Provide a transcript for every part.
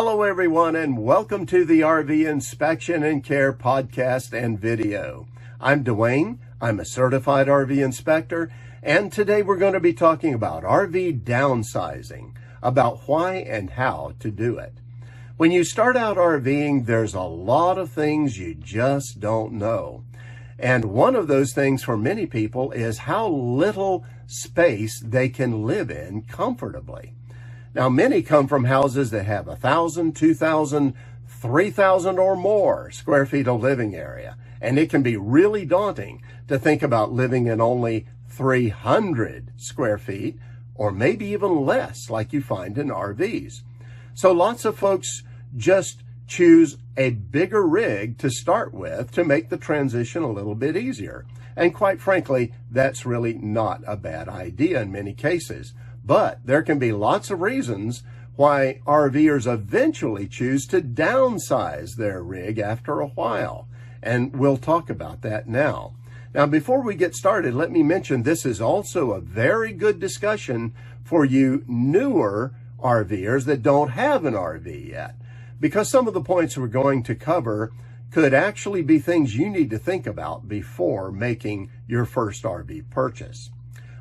Hello everyone, and welcome to the RV Inspection and Care podcast and video. I'm Dwayne. I'm a certified RV inspector, and today we're going to be talking about RV downsizing, about why and how to do it. When you start out RVing, there's a lot of things you just don't know. And one of those things for many people is how little space they can live in comfortably. Now, many come from houses that have 1,000, 2,000, 3,000 or more square feet of living area. And it can be really daunting to think about living in only 300 square feet, or maybe even less, like you find in RVs. So lots of folks just choose a bigger rig to start with to make the transition a little bit easier. And quite frankly, that's really not a bad idea in many cases. But there can be lots of reasons why RVers eventually choose to downsize their rig after a while. And we'll talk about that now. Now, before we get started, let me mention this is also a very good discussion for you newer RVers that don't have an RV yet. Because some of the points we're going to cover could actually be things you need to think about before making your first RV purchase.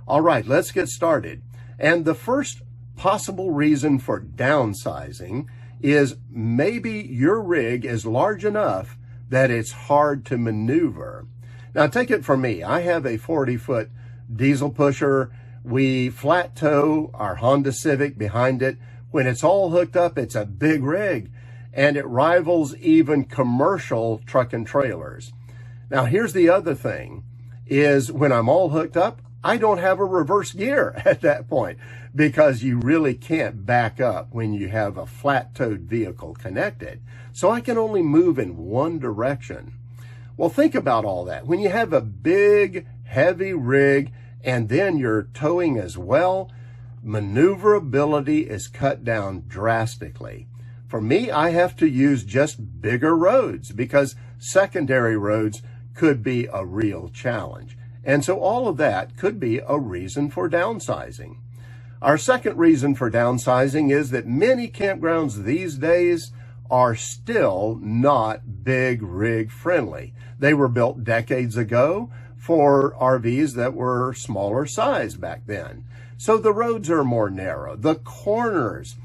All right, let's get started. And the first possible reason for downsizing is maybe your rig is large enough that it's hard to maneuver. Now, take it from me. I have a 40-foot diesel pusher. We flat tow our Honda Civic behind it. When it's all hooked up, it's a big rig, and it rivals even commercial truck and trailers. Now, here's the other thing, is when I'm all hooked up, I don't have a reverse gear at that point, because you really can't back up when you have a flat-towed vehicle connected. So I can only move in one direction. Well, think about all that. When you have a big, heavy rig and then you're towing as well, maneuverability is cut down drastically. For me, I have to use just bigger roads because secondary roads could be a real challenge. And so all of that could be a reason for downsizing. Our second reason for downsizing is that many campgrounds these days are still not big rig friendly. They were built decades ago for RVs that were smaller size back then. So the roads are more narrow. The corners,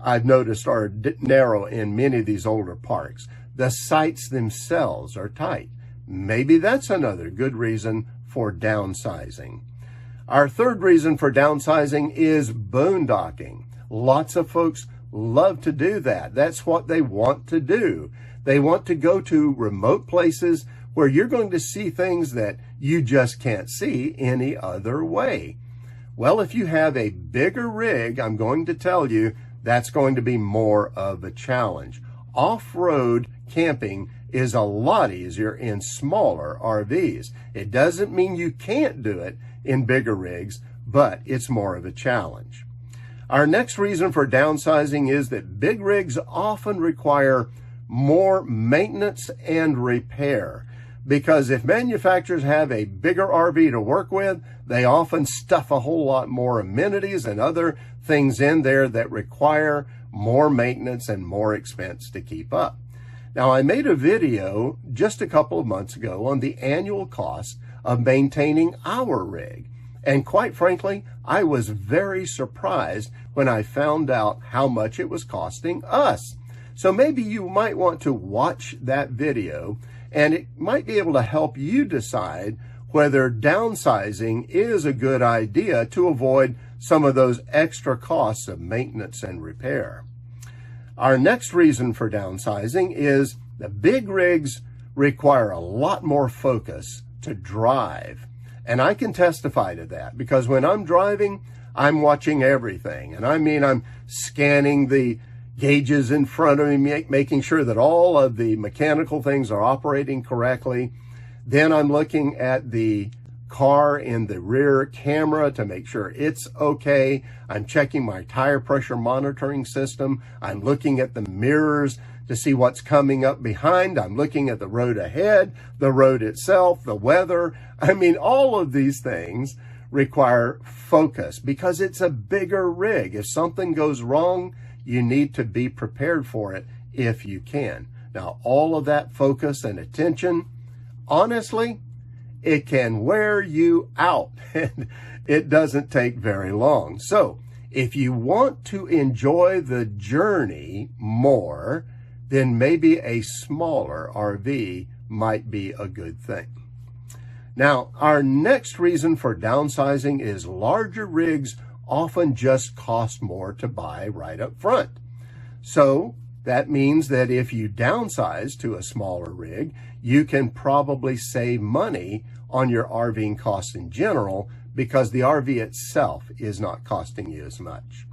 I've noticed, are narrow in many of these older parks. The sites themselves are tight. Maybe that's another good reason for downsizing. Our third reason for downsizing is boondocking. Lots of folks love to do that. That's what they want to do. They want to go to remote places where you're going to see things that you just can't see any other way. Well, if you have a bigger rig, I'm going to tell you that's going to be more of a challenge. Off-road camping is a lot easier in smaller RVs. It doesn't mean you can't do it in bigger rigs, but it's more of a challenge. Our next reason for downsizing is that big rigs often require more maintenance and repair, because if manufacturers have a bigger RV to work with, they often stuff a whole lot more amenities and other things in there that require more maintenance and more expense to keep up. Now, I made a video just a couple of months ago on the annual cost of maintaining our rig. And quite frankly, I was very surprised when I found out how much it was costing us. So maybe you might want to watch that video, and it might be able to help you decide whether downsizing is a good idea to avoid some of those extra costs of maintenance and repair. Our next reason for downsizing is that big rigs require a lot more focus to drive. And I can testify to that because when I'm driving, I'm watching everything. And I mean, I'm scanning the gauges in front of me, making sure that all of the mechanical things are operating correctly. Then I'm looking at the car in the rear camera to make sure it's okay. I'm checking my tire pressure monitoring system. I'm looking at the mirrors to see what's coming up behind. I'm looking at the road ahead, the road itself, the weather. I mean, all of these things require focus because it's a bigger rig. If something goes wrong, you need to be prepared for it if you can. Now, all of that focus and attention, honestly, it can wear you out, and it doesn't take very long. So if you want to enjoy the journey more, then maybe a smaller RV might be a good thing. Now, our next reason for downsizing is larger rigs often just cost more to buy right up front. So that means that if you downsize to a smaller rig, you can probably save money on your RVing costs in general because the RV itself is not costing you as much.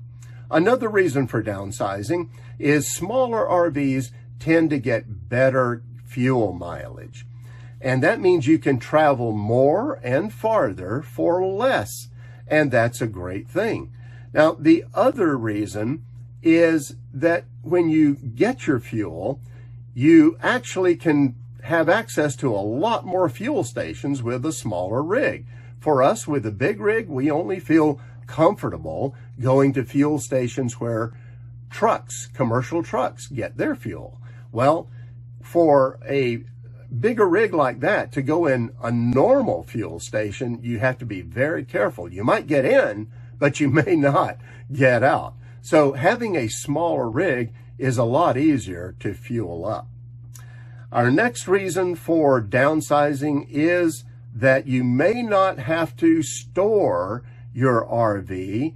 Another reason for downsizing is smaller RVs tend to get better fuel mileage. And that means you can travel more and farther for less. And that's a great thing. Now, the other reason is that when you get your fuel, you actually can have access to a lot more fuel stations with a smaller rig. For us, with a big rig, we only feel comfortable going to fuel stations where trucks, commercial trucks, get their fuel. Well, for a bigger rig like that, to go in a normal fuel station, you have to be very careful. You might get in, but you may not get out. So having a smaller rig is a lot easier to fuel up. Our next reason for downsizing is that you may not have to store your RV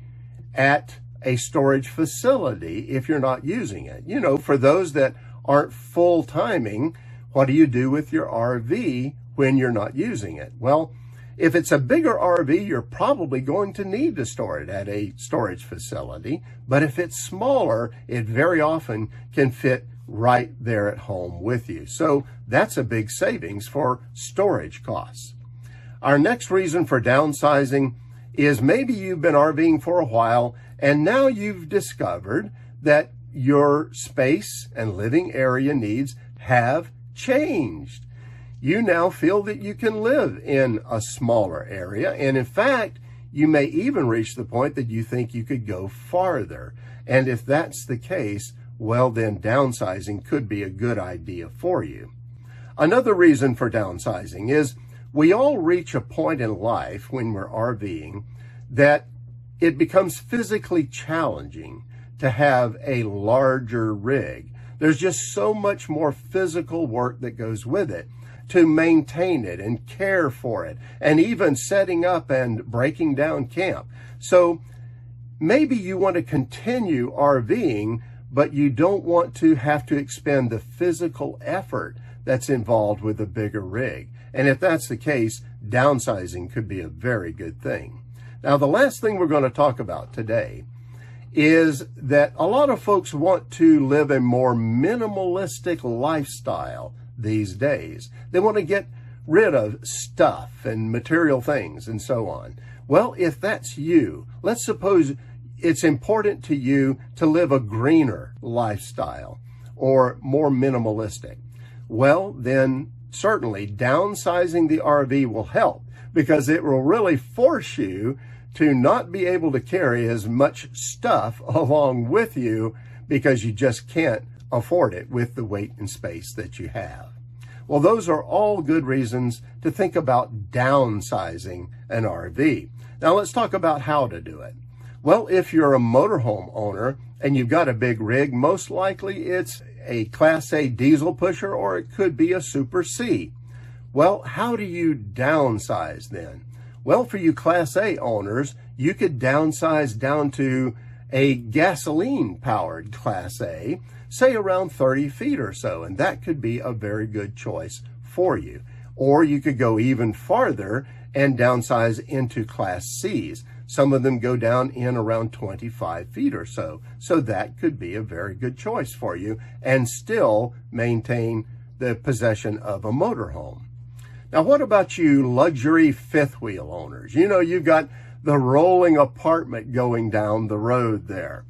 at a storage facility if you're not using it. You know, for those that aren't full-timing, what do you do with your RV when you're not using it? Well, if it's a bigger RV, you're probably going to need to store it at a storage facility. But if it's smaller, it very often can fit right there at home with you. So that's a big savings for storage costs. Our next reason for downsizing is maybe you've been RVing for a while and now you've discovered that your space and living area needs have changed. You now feel that you can live in a smaller area, and in fact, you may even reach the point that you think you could go farther. And if that's the case, well, then downsizing could be a good idea for you. Another reason for downsizing is we all reach a point in life when we're RVing that it becomes physically challenging to have a larger rig. There's just so much more physical work that goes with it to maintain it and care for it, and even setting up and breaking down camp. So maybe you want to continue RVing, but you don't want to have to expend the physical effort that's involved with a bigger rig. And if that's the case, downsizing could be a very good thing. Now, the last thing we're going to talk about today is that a lot of folks want to live a more minimalistic lifestyle these days. They want to get rid of stuff and material things and so on. Well, if that's you, let's suppose it's important to you to live a greener lifestyle or more minimalistic. Well, then certainly downsizing the RV will help, because it will really force you to not be able to carry as much stuff along with you because you just can't afford it with the weight and space that you have. Well, those are all good reasons to think about downsizing an RV. Now let's talk about how to do it. Well, if you're a motorhome owner and you've got a big rig, most likely it's a Class A diesel pusher, or it could be a Super C. Well, how do you downsize then? Well, for you Class A owners, you could downsize down to a gasoline-powered Class A, say around 30 feet or so, and that could be a very good choice for you. Or you could go even farther and downsize into Class Cs. Some of them go down in around 25 feet or so. So that could be a very good choice for you and still maintain the possession of a motorhome. Now, what about you luxury fifth wheel owners? You know, you've got the rolling apartment going down the road there.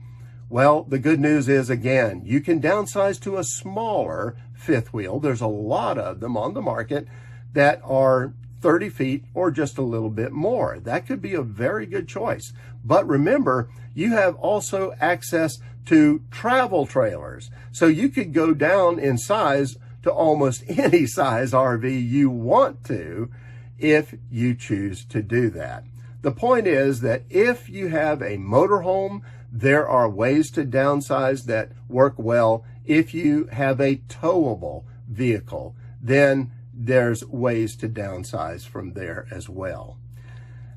Well, the good news is, again, you can downsize to a smaller fifth wheel. There's a lot of them on the market that are 30 feet or just a little bit more. That could be a very good choice. But remember, you have also access to travel trailers. So you could go down in size to almost any size RV you want to if you choose to do that. The point is that if you have a motorhome, there are ways to downsize that work well. If you have a towable vehicle, then there's ways to downsize from there as well.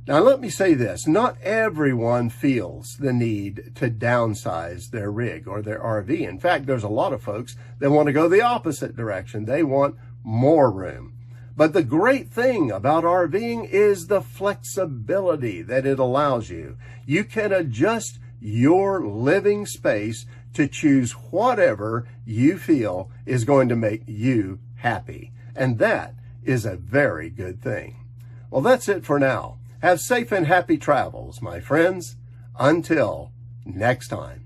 Now, let me say this. Not everyone feels the need to downsize their rig or their RV. In fact, there's a lot of folks that want to go the opposite direction. They want more room. But the great thing about RVing is the flexibility that it allows you. You can adjust your living space to choose whatever you feel is going to make you happy. And that is a very good thing. Well, that's it for now. Have safe and happy travels, my friends. Until next time.